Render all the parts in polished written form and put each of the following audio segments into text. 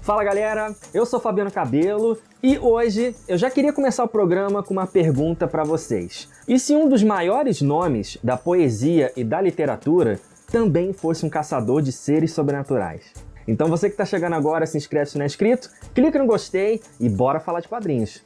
Fala galera, eu sou Fabiano Cabelo e hoje eu já queria começar o programa com uma pergunta para vocês. E se um dos maiores nomes da poesia e da literatura também fosse um caçador de seres sobrenaturais? Então você que está chegando agora, se inscreve se não é inscrito, clica no gostei e bora falar de quadrinhos.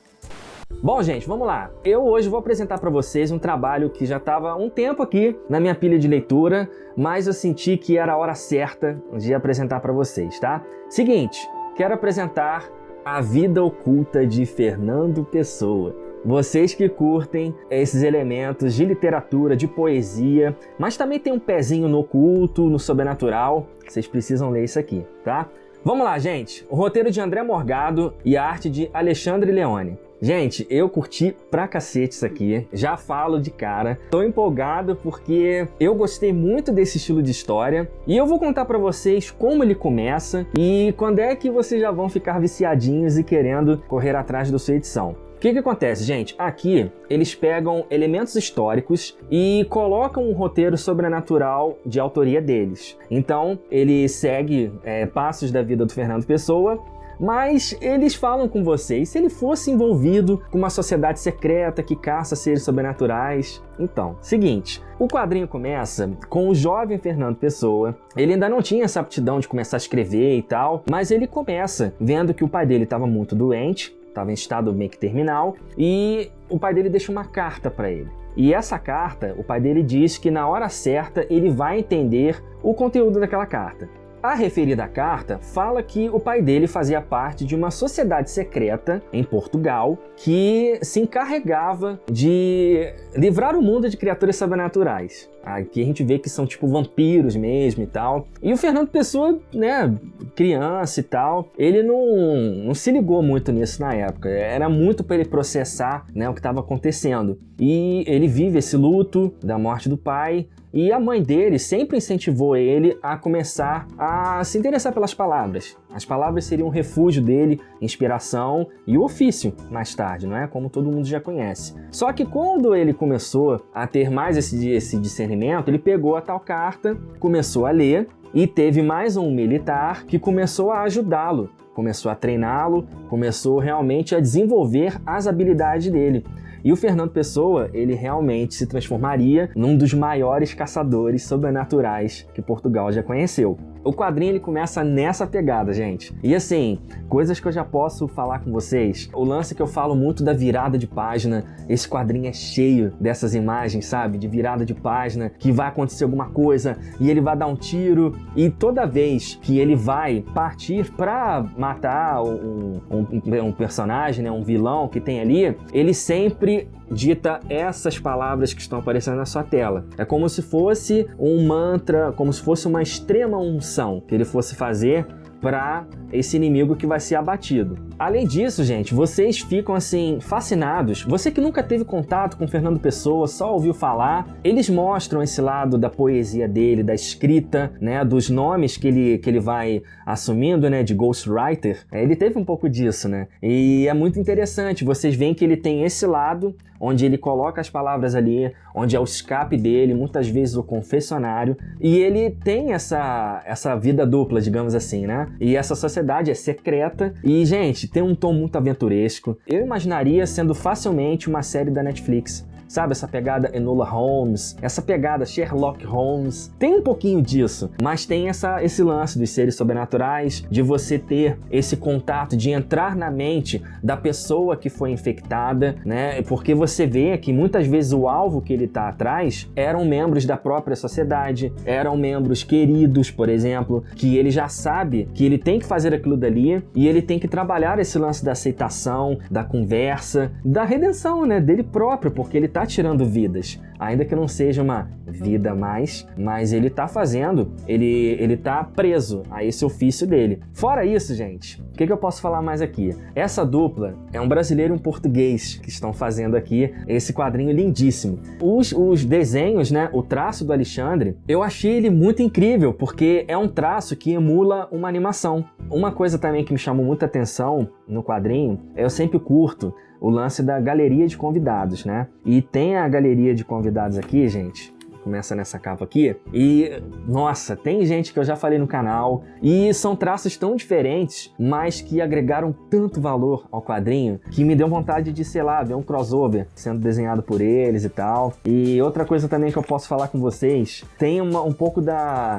Bom, gente, vamos lá. Eu hoje vou apresentar para vocês um trabalho que já estava há um tempo aqui na minha pilha de leitura, mas eu senti que era a hora certa de apresentar para vocês, tá? Seguinte, quero apresentar A Vida Oculta de Fernando Pessoa. Vocês que curtem esses elementos de literatura, de poesia, mas também tem um pezinho no oculto, no sobrenatural, vocês precisam ler isso aqui, tá? Vamos lá, gente. O roteiro de André Morgado e a arte de Alexandre Leone. Gente, eu curti pra cacete isso aqui, já falo de cara. Tô empolgado porque eu gostei muito desse estilo de história e eu vou contar pra vocês como ele começa e quando é que vocês já vão ficar viciadinhos e querendo correr atrás da sua edição. O que acontece, gente? Aqui eles pegam elementos históricos e colocam um roteiro sobrenatural de autoria deles. Então ele segue passos da vida do Fernando Pessoa, mas eles falam com vocês se ele fosse envolvido com uma sociedade secreta que caça seres sobrenaturais. Então, seguinte, o quadrinho começa com o jovem Fernando Pessoa. Ele ainda não tinha essa aptidão de começar a escrever e tal, mas ele começa vendo que o pai dele estava muito doente, estava em estado meio que terminal, e o pai dele deixa uma carta para ele. E essa carta, o pai dele diz que na hora certa ele vai entender o conteúdo daquela carta. A referida carta fala que o pai dele fazia parte de uma sociedade secreta em Portugal que se encarregava de livrar o mundo de criaturas sobrenaturais. Aqui a gente vê que são tipo vampiros mesmo e tal. E o Fernando Pessoa, né, criança e tal, ele não se ligou muito nisso na época. Era muito para ele processar, né, o que estava acontecendo. E ele vive esse luto da morte do pai. E a mãe dele sempre incentivou ele a começar a se interessar pelas palavras. As palavras seriam o refúgio dele, inspiração e o ofício mais tarde, não é? Como todo mundo já conhece. Só que quando ele começou a ter mais esse discernimento, ele pegou a tal carta, começou a ler e teve mais um militar que começou a ajudá-lo, começou a treiná-lo, começou realmente a desenvolver as habilidades dele. E o Fernando Pessoa, ele realmente se transformaria num dos maiores caçadores sobrenaturais que Portugal já conheceu. O quadrinho ele começa nessa pegada, gente. E assim, coisas que eu já posso falar com vocês. O lance que eu falo muito da virada de página. Esse quadrinho é cheio dessas imagens, sabe? De virada de página, que vai acontecer alguma coisa e ele vai dar um tiro. E toda vez que ele vai partir pra matar um personagem, né? Um vilão que tem ali, ele sempre dita essas palavras que estão aparecendo na sua tela. É como se fosse um mantra, como se fosse uma extrema unção que ele fosse fazer para esse inimigo que vai ser abatido. Além disso, gente, vocês ficam assim fascinados. Você que nunca teve contato com Fernando Pessoa, só ouviu falar, eles mostram esse lado da poesia dele, da escrita, né, dos nomes que ele vai assumindo, né, de ghostwriter. Ele teve um pouco disso, né? E é muito interessante. Vocês veem que ele tem esse lado onde ele coloca as palavras ali, onde é o escape dele, muitas vezes o confessionário, e ele tem essa vida dupla, digamos assim, né? E essa sociedade é secreta e, gente, tem um tom muito aventuresco. Eu imaginaria sendo facilmente uma série da Netflix. Sabe, essa pegada Enola Holmes, essa pegada Sherlock Holmes. Tem um pouquinho disso, mas tem esse lance dos seres sobrenaturais, de você ter esse contato, de entrar na mente da pessoa que foi infectada, né? Porque você vê que muitas vezes o alvo que ele tá atrás eram membros da própria sociedade, eram membros queridos, por exemplo, que ele já sabe que ele tem que fazer aquilo dali e ele tem que trabalhar esse lance da aceitação, da conversa, da redenção, né, dele próprio, porque ele tá tirando vidas, ainda que não seja uma vida mais, mas ele tá fazendo, ele tá preso a esse ofício dele. Fora isso, gente, o que eu posso falar mais aqui? Essa dupla é um brasileiro e um português que estão fazendo aqui esse quadrinho lindíssimo. Os desenhos, né, o traço do Alexandre, eu achei ele muito incrível, porque é um traço que emula uma animação. Uma coisa também que me chamou muita atenção no quadrinho, eu sempre curto o lance da galeria de convidados, né? E tem a galeria de convidados aqui, gente, começa nessa capa aqui. E, nossa, tem gente que eu já falei no canal e são traços tão diferentes, mas que agregaram tanto valor ao quadrinho que me deu vontade de, sei lá, ver um crossover sendo desenhado por eles e tal. E outra coisa também que eu posso falar com vocês, tem um pouco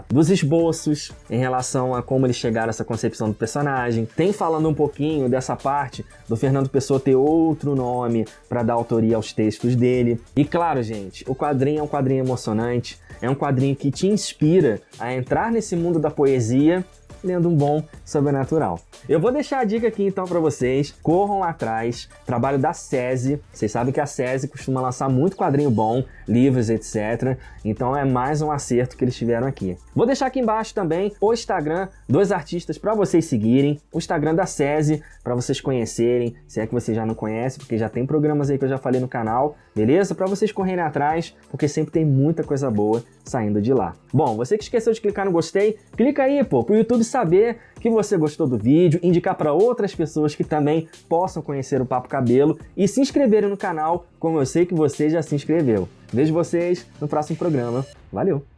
dos esboços em relação a como eles chegaram a essa concepção do personagem. Tem falando um pouquinho dessa parte do Fernando Pessoa ter outro nome para dar autoria aos textos dele. E claro, gente, o quadrinho é um quadrinho emocionante, é um quadrinho que te inspira a entrar nesse mundo da poesia lendo um bom sobrenatural. Eu vou deixar a dica aqui então para vocês, corram lá atrás, trabalho da SESI, vocês sabem que a SESI costuma lançar muito quadrinho bom, livros, etc. Então é mais um acerto que eles tiveram aqui. Vou deixar aqui embaixo também o Instagram dos artistas para vocês seguirem, o Instagram da SESI para vocês conhecerem, se é que você já não conhece, porque já tem programas aí que eu já falei no canal, beleza? Para vocês correrem atrás, porque sempre tem muita coisa boa saindo de lá. Bom, você que esqueceu de clicar no gostei, clica aí, pô, pro YouTube saber que você gostou do vídeo, indicar para outras pessoas que também possam conhecer o Papo Cabelo e se inscreverem no canal, como eu sei que você já se inscreveu. Vejo vocês no próximo programa. Valeu!